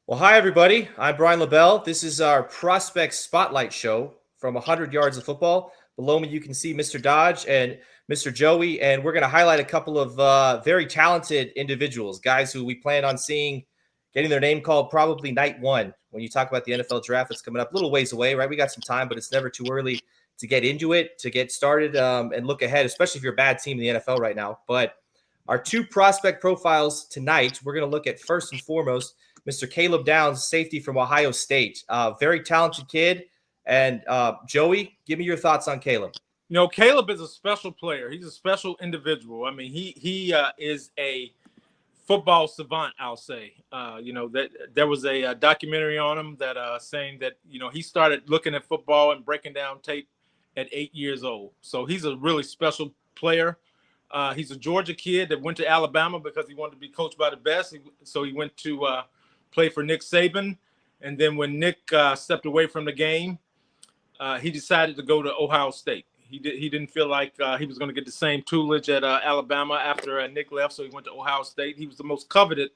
Well, hi, everybody. I'm Brian LaBelle. This is our Prospect Spotlight Show from 100 Yards of Football. Below me, you can see Mr. Dodge and Mr. Joey, and we're going to highlight a couple of very talented individuals, guys who we plan on seeing getting their name called probably night one. When you talk about the NFL draft that's coming up, a little ways away, right? We got some time, but it's never too early to get into it, to get started and look ahead, especially if you're a bad team in the NFL right now. But our two prospect profiles tonight, we're going to look at first and foremost Mr. Caleb Downs, safety from Ohio State. Very talented kid. And Joey, give me your thoughts on Caleb. Caleb is a special player. He's a special individual. I mean, he is a football savant. I'll say. That there was a documentary on him that saying that he started looking at football and breaking down tape at 8 years old. So he's a really special player. He's a Georgia kid that went to Alabama because he wanted to be coached by the best. So he went to play for Nick Saban, and then when Nick stepped away from the game, he decided to go to Ohio State. He didn't feel like he was going to get the same tutelage at Alabama after Nick left, so he went to Ohio State. He was the most coveted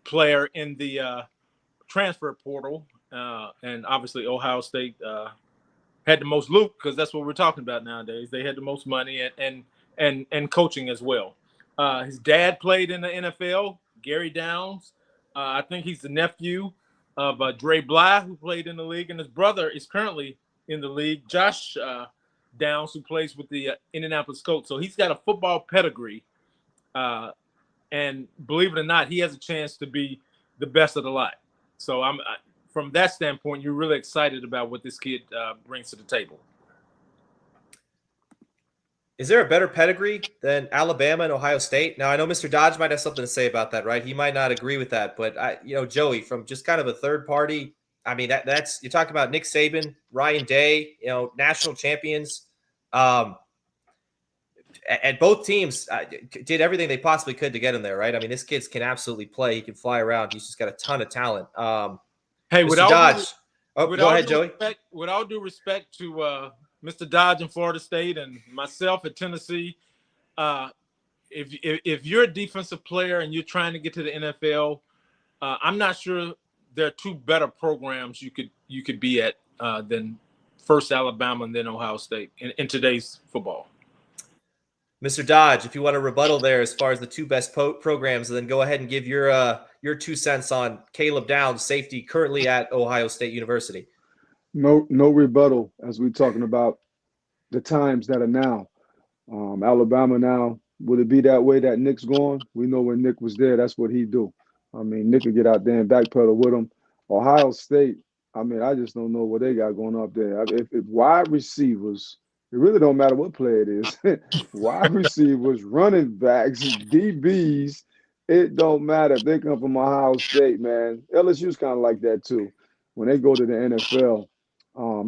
player in the transfer portal, and obviously Ohio State had the most loot because that's what we're talking about nowadays. They had the most money and coaching as well. His dad played in the NFL, Gary Downs. I think he's the nephew of Dre Bly, who played in the league, and his brother is currently in the league, Josh Downs, who plays with the Indianapolis Colts. So he's got a football pedigree, and believe it or not, he has a chance to be the best of the lot. So from that standpoint, you're really excited about what this kid brings to the table. Is there a better pedigree than Alabama and Ohio State? Now, I know Mr. Dodge might have something to say about that, right? He might not agree with that, but Joey, from just kind of a third party, I mean, that's you talk about Nick Saban, Ryan Day, national champions, and both teams did everything they possibly could to get him there, right? I mean, this kid can absolutely play. He can fly around. He's just got a ton of talent. Hey, Mr. Dodge. Go ahead, Joey. With all due respect to Mr. Dodge in Florida State and myself at Tennessee, if you're a defensive player and you're trying to get to the NFL, I'm not sure there are two better programs you could be at than first Alabama and then Ohio State in today's football. Mr. Dodge, if you want to rebuttal there as far as the two best programs, then go ahead and give your 2 cents on Caleb Downs, safety currently at Ohio State University. No rebuttal as we're talking about the times that are now. Alabama now, would it be that way that Nick's going? We know when Nick was there, that's what he'd do. I mean, Nick would get out there and backpedal with him. Ohio State, I mean, I just don't know what they got going up there. If wide receivers, it really don't matter what play it is. Wide receivers, running backs, DBs, it don't matter if they come from Ohio State, man. LSU's kind of like that too. When they go to the NFL,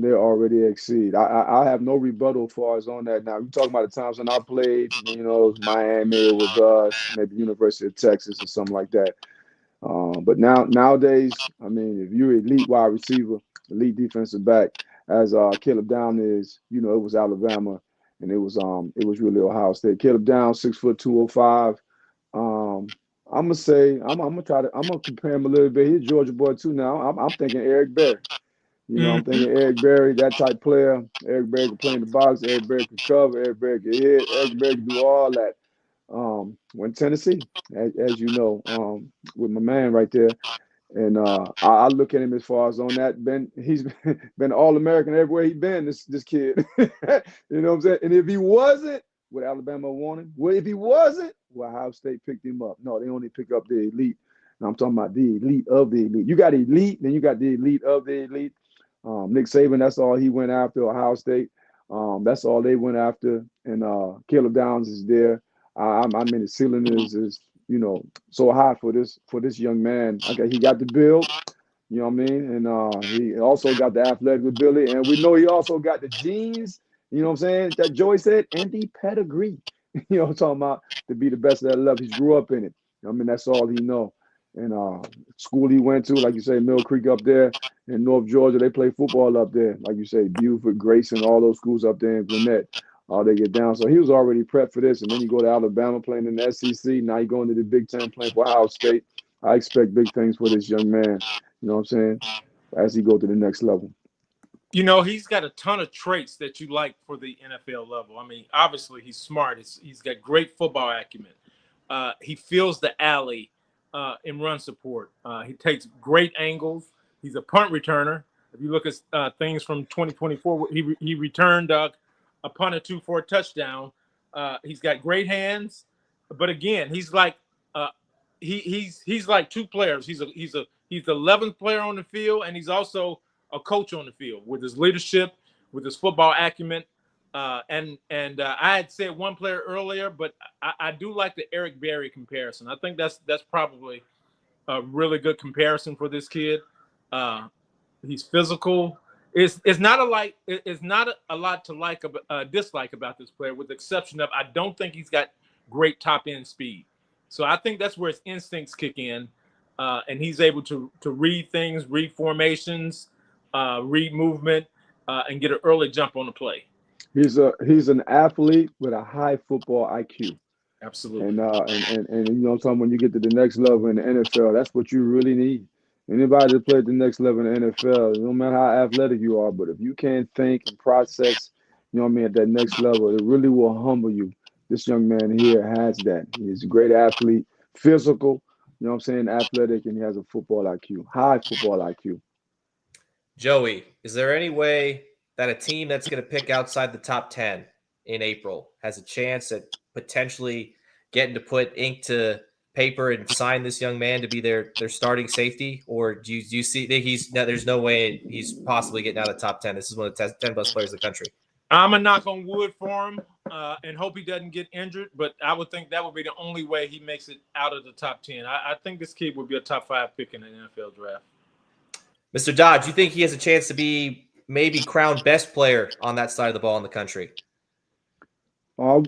they already exceed. I have no rebuttal as far as on that. Now, you talking about the times when I played, it was Miami, it was us, maybe University of Texas or something like that. But nowadays, I mean, if you're elite wide receiver, elite defensive back, as Caleb Down is, it was Alabama, and it was really Ohio State. Caleb Down, 6'2", 205. I'm gonna say I'm gonna compare him a little bit. He's a Georgia boy too. Now I'm thinking Eric Berry. I'm thinking Eric Berry, that type player. Eric Berry can play in the box. Eric Berry can cover. Eric Berry can hit. Eric Berry can do all that. When Tennessee, as you know, with my man right there. And I look at him as far as on that. He's been All-American everywhere he's been, this kid. You know what I'm saying? And if he wasn't, would Alabama want him? Well, if he wasn't, Ohio State picked him up. No, they only pick up the elite. And I'm talking about the elite of the elite. You got elite, then you got the elite of the elite. Nick Saban, that's all he went after. Ohio State, that's all they went after. And Caleb Downs is there. I mean, the ceiling is so high for this young man. Okay, he got the build, you know what I mean, and he also got the athletic ability, and we know he also got the genes. You know what I'm saying? That Joey said, and the pedigree. I'm talking about to be the best of that level. He grew up in it. I mean, that's all he know. And school he went to, like you say, Mill Creek up there in North Georgia, they play football up there. Like you say, Buford, Grayson, all those schools up there in Gwinnett. They get down. So he was already prepped for this. And then you go to Alabama playing in the SEC. Now you go into the Big Ten playing for Ohio State. I expect big things for this young man. You know what I'm saying? As he go to the next level. You know, he's got a ton of traits that you like for the NFL level. I mean, obviously he's smart. He's got great football acumen. He feels the alley in run support. He takes great angles. He's a punt returner. If you look at things from 2024, he returned a punt or two for a touchdown. He's got great hands, but again, he's like he's like two players. He's the 11th player on the field, and he's also a coach on the field with his leadership, with his football acumen. And I had said one player earlier, but I do like the Eric Berry comparison. I think that's probably a really good comparison for this kid. He's physical. It's not a lot to dislike about this player, with the exception of I don't think he's got great top end speed. So I think that's where his instincts kick in, and he's able to read things, read formations, read movement, and get an early jump on the play. He's an athlete with a high football IQ. Absolutely. And you know what I'm talking, when you get to the next level in the NFL, that's what you really need. Anybody that plays at the next level in the NFL, no matter how athletic you are, but if you can't think and process, you know what I mean, at that next level, it really will humble you. This young man here has that. He's a great athlete, physical, you know what I'm saying, athletic, and he has a football IQ, high football IQ. Joey, is there any way that a team that's going to pick outside the top 10 in April has a chance at potentially getting to put ink to paper and sign this young man to be their starting safety? Or do you see that there's no way he's possibly getting out of the top 10? This is one of the 10 best players in the country. I'm going to knock on wood for him and hope he doesn't get injured, but I would think that would be the only way he makes it out of the top 10. I think this kid would be a top 5 pick in the NFL draft. Mr. Dodge, you think he has a chance to be maybe crowned best player on that side of the ball in the country? I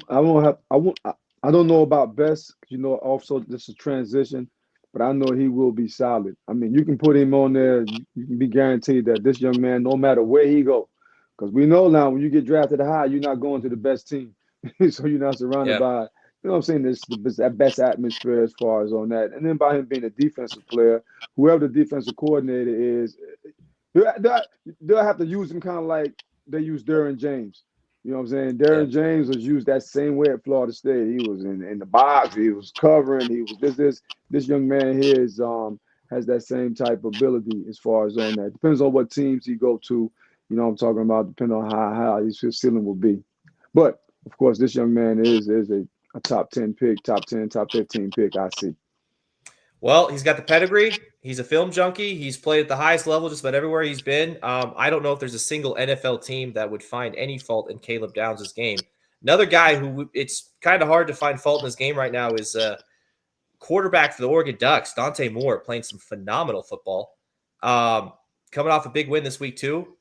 don't know about best, because, you know, also this is transition, but I know he will be solid. I mean, you can put him on there. You can be guaranteed that this young man, no matter where he go, because we know now when you get drafted high, you're not going to the best team. So you're not surrounded by, you know what I'm saying, this the best atmosphere as far as on that. And then by him being a defensive player, whoever the defensive coordinator is, they'll have to use him kind of like they use Derwin James. You know what I'm saying? Derwin James was used that same way at Florida State. He was in the box. He was covering. He was this young man here has that same type of ability as far as on that. Depends on what teams he go to. You know what I'm talking about, depending on how his ceiling will be. But, of course, this young man is a top 10 pick, top 10, top 15 pick, I see. Well, he's got the pedigree. He's a film junkie. He's played at the highest level just about everywhere he's been. I don't know if there's a single NFL team that would find any fault in Caleb Downs' game. Another guy who it's kind of hard to find fault in his game right now is quarterback for the Oregon Ducks, Dante Moore, playing some phenomenal football. Coming off a big win this week too.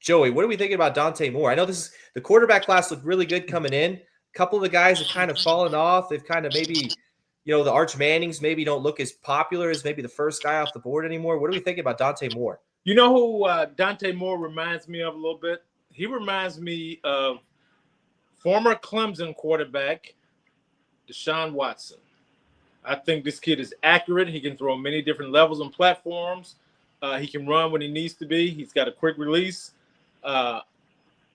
Joey, what are we thinking about Dante Moore? I know the quarterback class looked really good coming in. A couple of the guys have kind of fallen off. They've kind of maybe, you know, the Arch Mannings maybe don't look as popular as maybe the first guy off the board anymore. What are we thinking about Dante Moore? You know who Dante Moore reminds me of a little bit? He reminds me of former Clemson quarterback Deshaun Watson. I think this kid is accurate. He can throw many different levels and platforms. He can run when he needs to be. He's got a quick release. I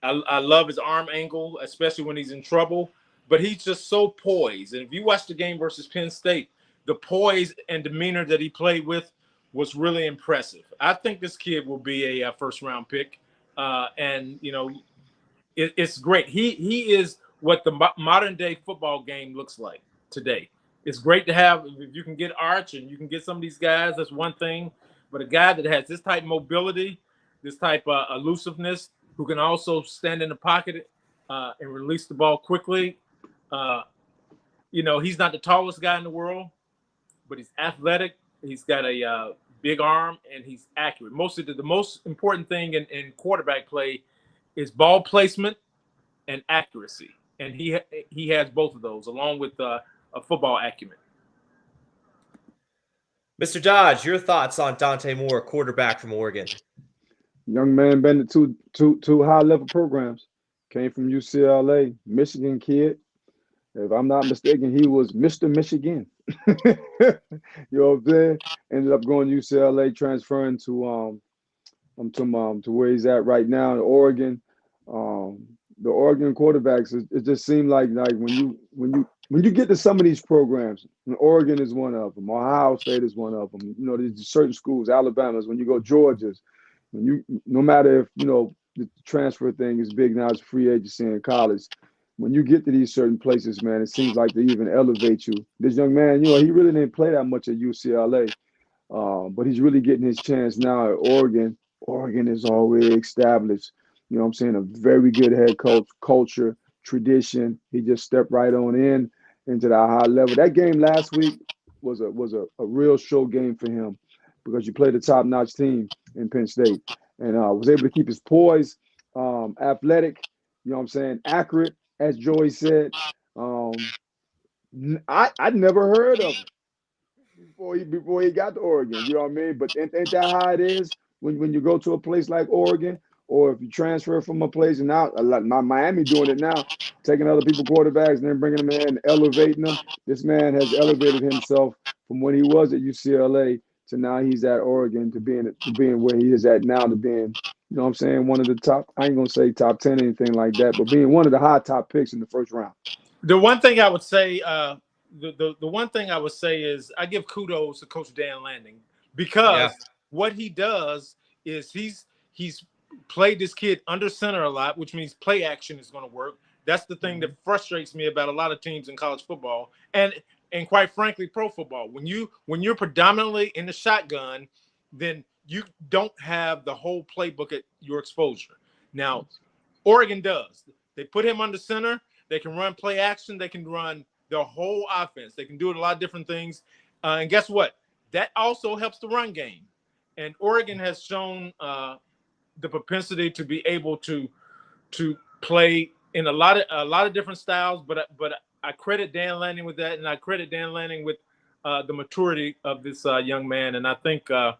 love his arm angle, especially when he's in trouble. But he's just so poised. And if you watch the game versus Penn State, the poise and demeanor that he played with was really impressive. I think this kid will be a first-round pick. And, you know, it's great. He is what the modern-day football game looks like today. It's great to have, if you can get Arch and you can get some of these guys, that's one thing. But a guy that has this type of mobility, this type of elusiveness, who can also stand in the pocket and release the ball quickly. You know, he's not the tallest guy in the world, but he's athletic. He's got a big arm, and he's accurate. The most important thing in quarterback play is ball placement and accuracy, and he has both of those along with a football acumen. Mr. Dodge, your thoughts on Dante Moore, quarterback from Oregon? Young man been to two high-level programs. Came from UCLA, Michigan kid. If I'm not mistaken, he was Mr. Michigan. You know what I'm saying? Ended up going to UCLA, transferring to where he's at right now in Oregon. Um, the Oregon quarterbacks, it just seemed like when you get to some of these programs, and Oregon is one of them, Ohio State is one of them. You know, there's certain schools, Alabama's. When you go Georgia's, when you no matter if the transfer thing is big now, it's free agency in college. When you get to these certain places, man, it seems like they even elevate you. This young man, he really didn't play that much at UCLA. But he's really getting his chance now at Oregon. Oregon is already established. You know what I'm saying? A very good head coach, culture, tradition. He just stepped right on into that high level. That game last week was a real show game for him because you played a top-notch team in Penn State and was able to keep his poise, athletic, you know what I'm saying, accurate, as Joey said. I'd never heard of him before he got to Oregon. You know what I mean? But ain't that how it is when you go to a place like Oregon, or if you transfer from a place and now like Miami doing it now, taking other people's quarterbacks and then bringing them in and elevating them. This man has elevated himself from when he was at UCLA to now he's at Oregon to being where he is at now to being, you know what I'm saying, one of the top. I ain't gonna say top 10 anything like that, but being one of the high top picks in the first round. The one thing I would say, the one thing I would say is I give kudos to Coach Dan Lanning because what he does is he's played this kid under center a lot, which means play action is going to work. That's the thing that frustrates me about a lot of teams in college football and quite frankly pro football. When you're predominantly in the shotgun, then you don't have the whole playbook at your exposure. Now, Oregon does. They put him under center. They can run play action. They can run the whole offense. They can do it a lot of different things. And guess what? That also helps the run game. And Oregon has shown the propensity to be able to play in a lot of different styles. But I credit Dan Lanning with that, and I credit Dan Lanning with the maturity of this young man. And I think I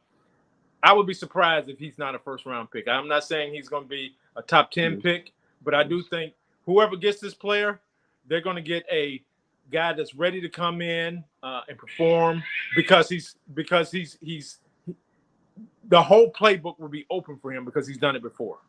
would be surprised if he's not a first-round pick. I'm not saying he's going to be a top 10 pick, but I do think whoever gets this player, they're going to get a guy that's ready to come in and perform because he's the whole playbook will be open for him because he's done it before.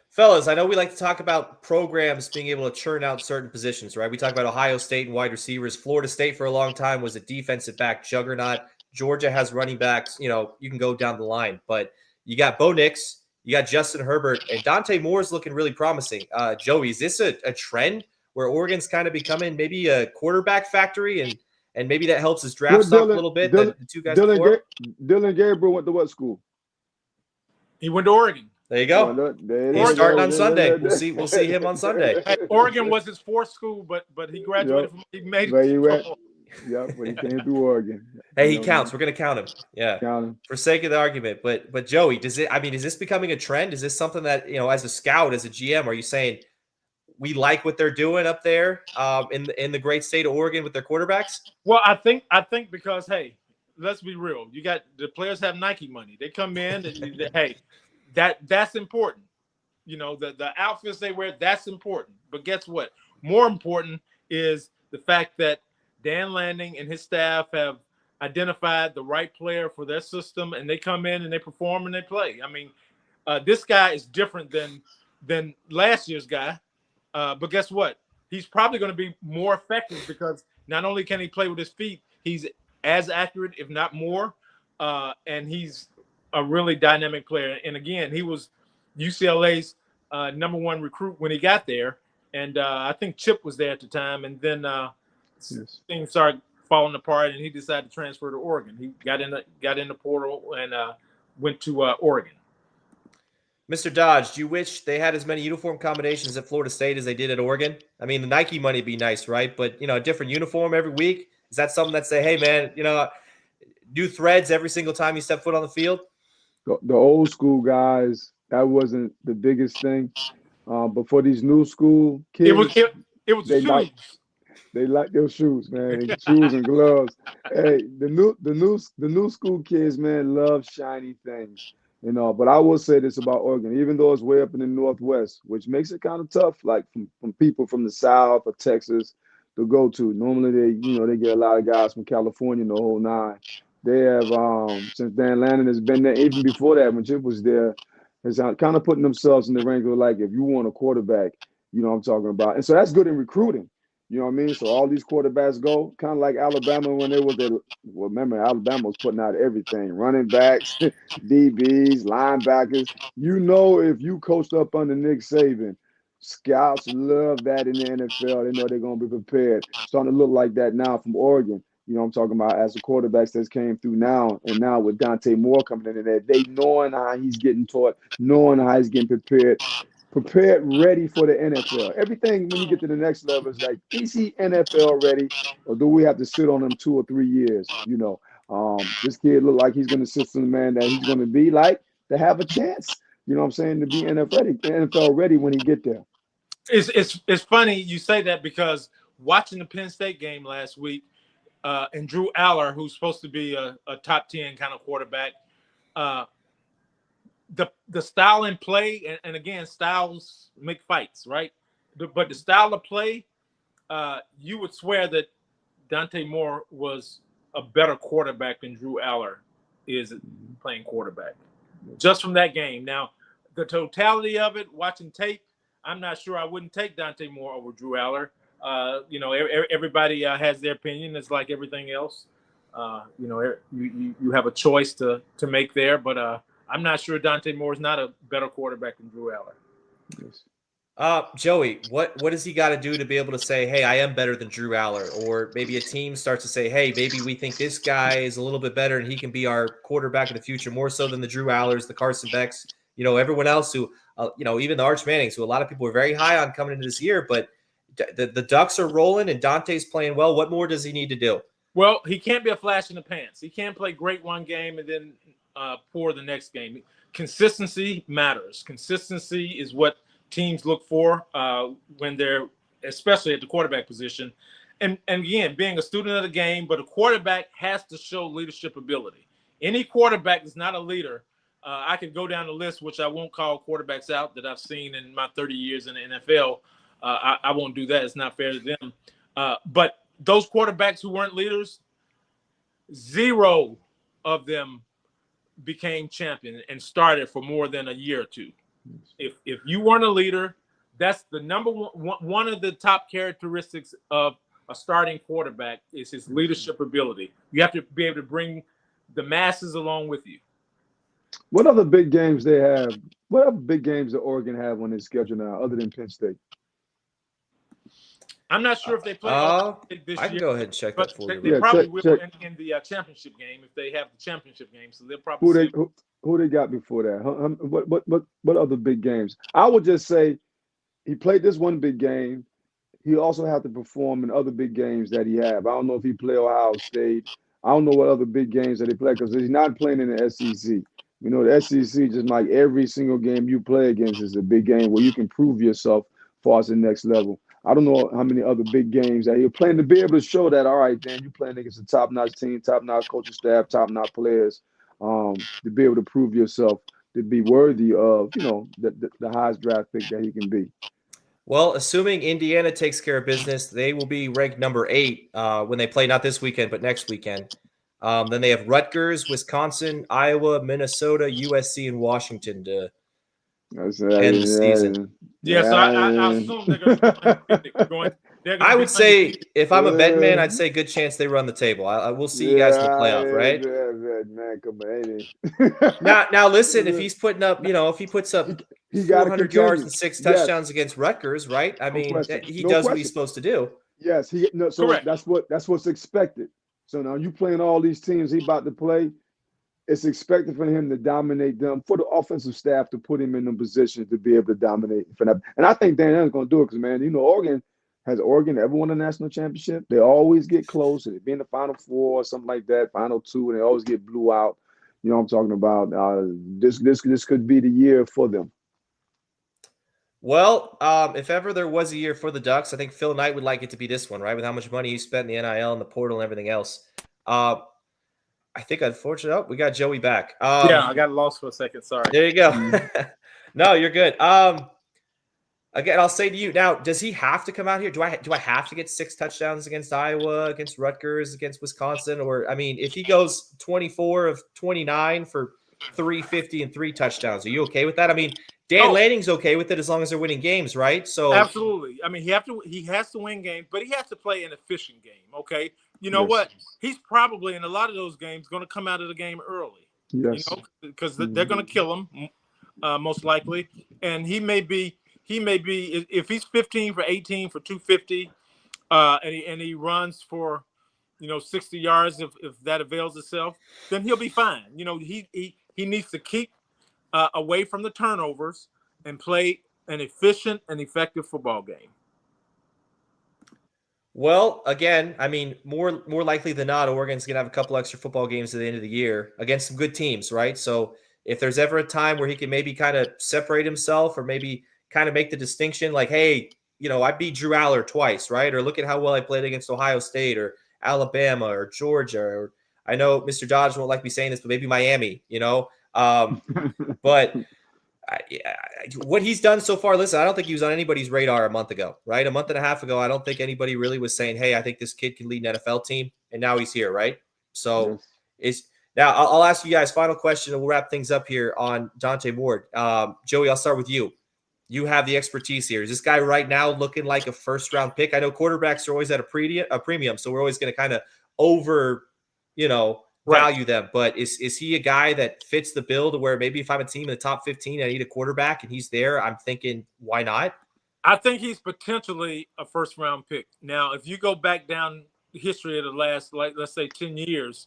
Fellas, I know we like to talk about programs being able to churn out certain positions, right? We talk about Ohio State and wide receivers. Florida State for a long time was a defensive back juggernaut. Georgia has running backs. You know, you can go down the line, but you got Bo Nix, you got Justin Herbert, and Dante Moore is looking really promising. Joey, is this a trend where Oregon's kind of becoming maybe a quarterback factory and maybe that helps his draft stock a little bit? The two guys before? Dylan Gabriel went to what school? He went to Oregon. There you go. He's starting on Sunday. We'll see him on Sunday. Hey, Oregon was his fourth school, but he graduated from. He made it. Yep, when he came through Oregon. Hey, he counts. We're gonna count him. Yeah, count him for sake of the argument. But Joey, is this becoming a trend? Is this something that as a scout, as a GM, are you saying we like what they're doing up there in the great state of Oregon with their quarterbacks? Well, I think because hey, let's be real. You got the players have Nike money. They come in and hey, that's important. The outfits they wear, that's important. But guess what? More important is the fact that Dan Lanning and his staff have identified the right player for their system, and they come in and they perform and they play. I mean, this guy is different than last year's guy. But guess what? He's probably going to be more effective because not only can he play with his feet, he's as accurate, if not more, and he's a really dynamic player. And again, he was UCLA's number one recruit when he got there, and I think Chip was there at the time. And then things started falling apart, and he decided to transfer to Oregon. He got in the portal and went to Oregon. Mr. Dodge, do you wish they had as many uniform combinations at Florida State as they did at Oregon? I mean, the Nike money would be nice, right? But, a different uniform every week? Is that something that say, hey, man, new threads every single time you step foot on the field? The old school guys, that wasn't the biggest thing. But for these new school kids, it was the shoes. They like their shoes, man. Shoes and gloves. Hey, the new school kids, man, love shiny things. But I will say this about Oregon, even though it's way up in the Northwest, which makes it kind of tough, like from people from the South or Texas, the go-to. Normally they get a lot of guys from California, the whole nine. They have since Dan Lannon has been there, even before that when Chip was there, has kind of putting themselves in the rank of like if you want a quarterback, you know what I'm talking about. And so that's good in recruiting. You know what I mean? So all these quarterbacks go kind of like Alabama when they was there. Well, remember Alabama was putting out everything: running backs, DBs, linebackers. You know, if you coached up under Nick Saban, scouts love that in the NFL. They know they're going to be prepared. Starting to look like that now from Oregon. You know what I'm talking about as the quarterbacks that came through now, and now with Dante Moore coming in there, they knowing how he's getting taught, knowing how he's getting prepared, ready for the NFL. Everything when you get to the next level is like, is he NFL ready, or do we have to sit on him 2 or 3 years? You know, this kid look like he's going to system the man that he's going to be like to have a chance. You know what I'm saying, to be NFL ready when he get there. It's funny you say that because watching the Penn State game last week, and Drew Aller, who's supposed to be a top 10 kind of quarterback, the style and play, and again, styles make fights, right? But the style of play, you would swear that Dante Moore was a better quarterback than Drew Aller is playing quarterback. Just from that game. Now, the totality of it, watching tape, I'm not sure I wouldn't take Dante Moore over Drew Aller. Everybody has their opinion. It's like everything else. You have a choice to make there, but I'm not sure Dante Moore is not a better quarterback than Drew Aller. Yes. Joey, what does he got to do to be able to say, hey, I am better than Drew Aller? Or maybe a team starts to say, hey, maybe we think this guy is a little bit better and he can be our quarterback in the future, more so than the Drew Allers, the Carson Becks, everyone else who, even the Arch Mannings, who a lot of people were very high on coming into this year. But the Ducks are rolling and Dante's playing well. What more does he need to do? Well, he can't be a flash in the pants. He can't play great one game and then poor the next game. Consistency matters. Consistency is what teams look for when they're, especially at the quarterback position. And again, being a student of the game, but a quarterback has to show leadership ability. Any quarterback that's not a leader, I could go down the list, which I won't call quarterbacks out that I've seen in my 30 years in the NFL. I won't do that. It's not fair to them. But those quarterbacks who weren't leaders, 0 of them became champion and started for more than a year or two. If you weren't a leader, that's the number one of the top characteristics of a starting quarterback is his leadership ability. You have to be able to bring the masses along with you. What other big games they have? What other big games that Oregon have on their schedule now, other than Penn State? I'm not sure if they play this I can year, go ahead and check that for you. They probably will check. in the championship game if they have the championship game. So they'll probably who they got before that? What other big games? I would just say he played this one big game. He also had to perform in other big games that he have. I don't know if he played Ohio State. I don't know what other big games that he played because he's not playing in the SEC. The SEC, just like every single game you play against, is a big game where you can prove yourself as far as the next level. I don't know how many other big games that you're playing to be able to show that, all right, Dan, you're playing against a top-notch team, top-notch coaching staff, top-notch players, to be able to prove yourself to be worthy of, the highest draft pick that he can be. Well, assuming Indiana takes care of business, they will be ranked number 8 when they play not this weekend, but next weekend. Then they have Rutgers, Wisconsin, Iowa, Minnesota, USC, and Washington to end the season. Yeah, so I assume they're going to I would say, if I'm a bet man, I'd say good chance they run the table. I will see you guys in the playoff, right? Man, come on. Now listen, if he's putting up, if he puts up 400 yards and 6 touchdowns against Rutgers, right? I mean, he does what he's supposed to do. Yes, so correct. That's what's expected. So now you playing all these teams he about to play. It's expected for him to dominate them, for the offensive staff to put him in the position to be able to dominate for them. And I think Dan Allen's going to do it because, man, Oregon ever won a national championship? They always get close. They be in the Final Four or something like that, Final Two, and they always get blew out. You know what I'm talking about? This could be the year for them. Well, if ever there was a year for the Ducks, I think Phil Knight would like it to be this one, right? With how much money he spent in the NIL and the portal and everything else. I think, unfortunately, we got Joey back. I got lost for a second. Sorry. There you go. No, you're good. Again, I'll say to you now, does he have to come out here? Do I have to get 6 touchdowns against Iowa, against Rutgers, against Wisconsin? Or I mean, if he goes 24 of 29 for 350 and 3 touchdowns, are you okay with that? I mean, Dan Oh, Lanning's okay with it as long as they're winning games, right? So absolutely. I mean, he has to win games, but he has to play an efficient game. Okay. You know Yes. what? He's probably in a lot of those games going to come out of the game early. Yes. You know, because they're going to kill him most likely, and he may be if he's 15 for 18 for 250, and he runs for 60 yards if that avails itself, then he'll be fine. You know, he needs to keep away from the turnovers and play an efficient and effective football game. well, again, I mean, more likely than not, Oregon's gonna have a couple extra football games at the end of the year against some good teams, right? So if there's ever a time where he can maybe kind of separate himself or maybe kind of make the distinction, like, hey, I beat Drew Aller twice, right? Or look at how well I played against Ohio State or Alabama or Georgia, or I know Mr. Dodge won't like me saying this, but maybe Miami, but what he's done so far, listen, I don't think he was on anybody's radar a month ago, right? A month and a half ago, I don't think anybody really was saying, hey, I think this kid can lead an NFL team. And now he's here, right? So now I'll ask you guys final question and we'll wrap things up here on Dante Ward. Joey, I'll start with you. You have the expertise here. Is this guy right now looking like a first-round pick? I know quarterbacks are always at a premium, so we're always going to kind of value them. But is he a guy that fits the bill to where maybe if I'm a team in the top 15, I need a quarterback and he's there, I'm thinking, why not? I think he's potentially a first-round pick. Now, if you go back down the history of the last, let's say 10 years,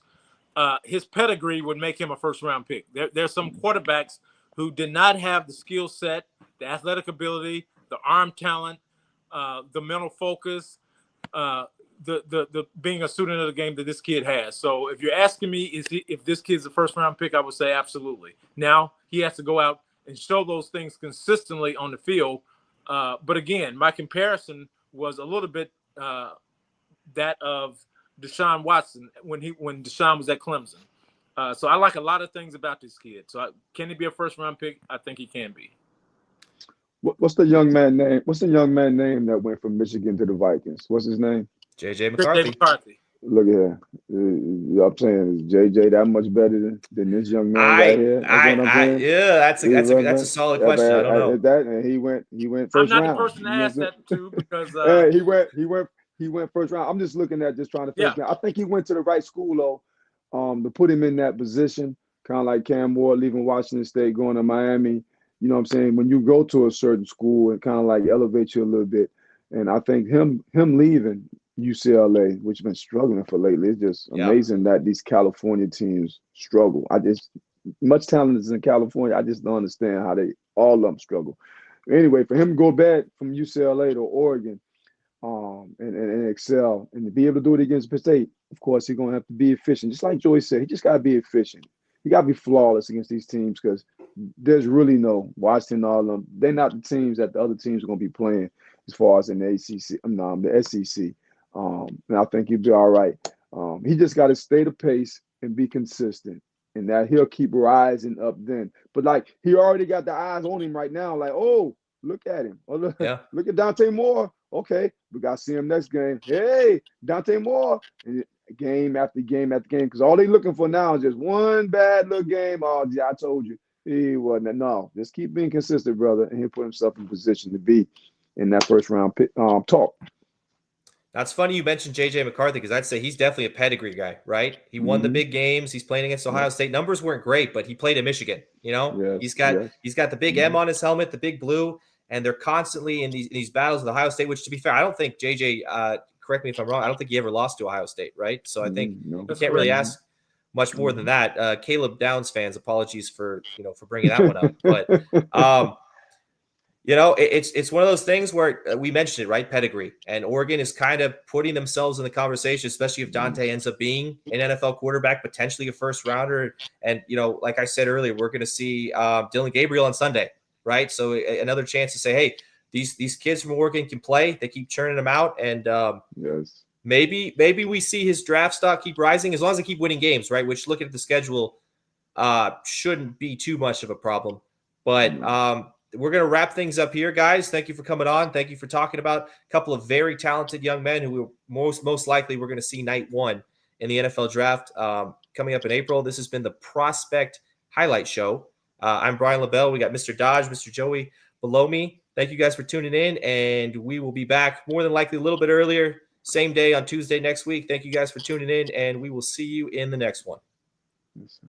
his pedigree would make him a first-round pick. There's some quarterbacks who did not have the skill set, the athletic ability, the arm talent, the mental focus, the being a student of the game that this kid has. So if you're asking me if this kid's a first-round pick, I would say absolutely. Now he has to go out and show those things consistently on the field. But again, my comparison was a little bit that of Deshaun Watson when Deshaun was at Clemson. So I like a lot of things about this kid. So can he be a first-round pick? I think he can be. What's the young man name? What's the young man name that went from Michigan to the Vikings? What's his name? JJ McCarthy. Look at here. I'm saying, is JJ that much better than this young man right here? That's a solid question. I don't know. And he went first round. I'm not the person to ask that to because he went first round. I'm just looking at just trying to think. I think he went to the right school though, to put him in that position, kind of like Cam Ward leaving Washington State, going to Miami. You know what I'm saying? When you go to a certain school, it kind of like elevates you a little bit. And I think him leaving UCLA, which has been struggling for lately, it's just amazing that these California teams struggle. Much talent is in California. I just don't understand how all of them struggle. Anyway, for him to go back from UCLA to Oregon, and excel and to be able to do it against Penn State, of course, he's going to have to be efficient. Just like Joey said, he just got to be efficient. You got to be flawless against these teams because there's really no Washington, all of them. They're not the teams that the other teams are going to be playing as far as in the ACC, the SEC. And I think he'll be all right. He just got to stay the pace and be consistent, and that he'll keep rising up then. But like he already got the eyes on him right now. Like, oh, look at him. Oh, look at Dante Moore. Okay, we got to see him next game. Hey, Dante Moore. And game after game after game, because all they're looking for now is just one bad little game. Oh, yeah, I told you. He wasn't. No, just keep being consistent, brother, and he'll put himself in position to be in that first round talk. That's funny you mentioned JJ McCarthy because I'd say he's definitely a pedigree guy, right? He won the big games. He's playing against Ohio State. Numbers weren't great, but he played at Michigan. He's got the big M on his helmet, the big blue, and they're constantly in these battles with Ohio State. Which, to be fair, I don't think JJ. Correct me if I'm wrong. I don't think he ever lost to Ohio State, right? So I think you can't really ask much more than that. Caleb Downs fans, apologies for bringing that one up, but. It's one of those things where we mentioned it, right? Pedigree. And Oregon is kind of putting themselves in the conversation, especially if Dante ends up being an NFL quarterback, potentially a first rounder. And, like I said earlier, we're going to see Dylan Gabriel on Sunday, right? So another chance to say, hey, these kids from Oregon can play. They keep churning them out. And maybe we see his draft stock keep rising as long as they keep winning games, right? Which, looking at the schedule, shouldn't be too much of a problem. But we're going to wrap things up here, guys. Thank you for coming on. Thank you for talking about a couple of very talented young men who most likely we're going to see night one in the NFL draft coming up in April. This has been the Prospect Highlight Show. I'm Brian LaBelle. We got Mr. Dodge, Mr. Joey below me. Thank you guys for tuning in, and we will be back more than likely a little bit earlier, same day on Tuesday next week. Thank you guys for tuning in, and we will see you in the next one. Yes, sir.